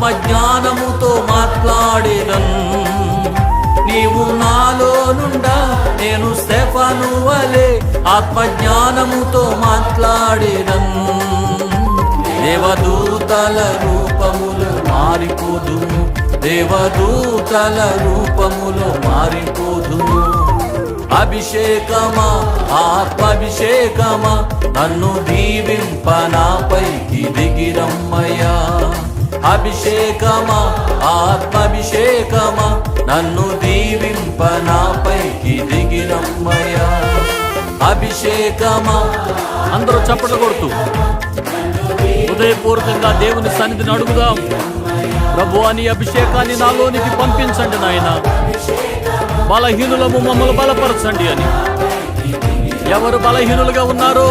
ఆత్మజ్ఞానముతో మాట్లాడేదన్. నీవు నాలో నుండా నేను స్తెఫను వలె ఆత్మజ్ఞానముతో మాట్లాడేదన్. దేవదూతల రూపములో మారిపోదుము, దేవదూతల రూపములో మారిపోదుము. అభిషేకమా ఆత్మాభిషేకమా నన్ను దీవింప నాపైకి దిగిరమ్మయ్యా. అభిషేకమా ఆత్మాభిషేకమా నన్ను దీవింప నాపైకి దిగిరమ్మయ్యా. అభిషేకమా. అందరూ చప్పట్లు కొడుతూ హృదయపూర్వకంగా దేవుని సన్నిధిని అడుగుదాం. ప్రభువా, నీ అభిషేకాన్ని నాలోనికి పంపించండి నాయన. బలహీనులము మమ్మల్ని బలపరచండి అని. ఎవరు బలహీనులుగా ఉన్నారో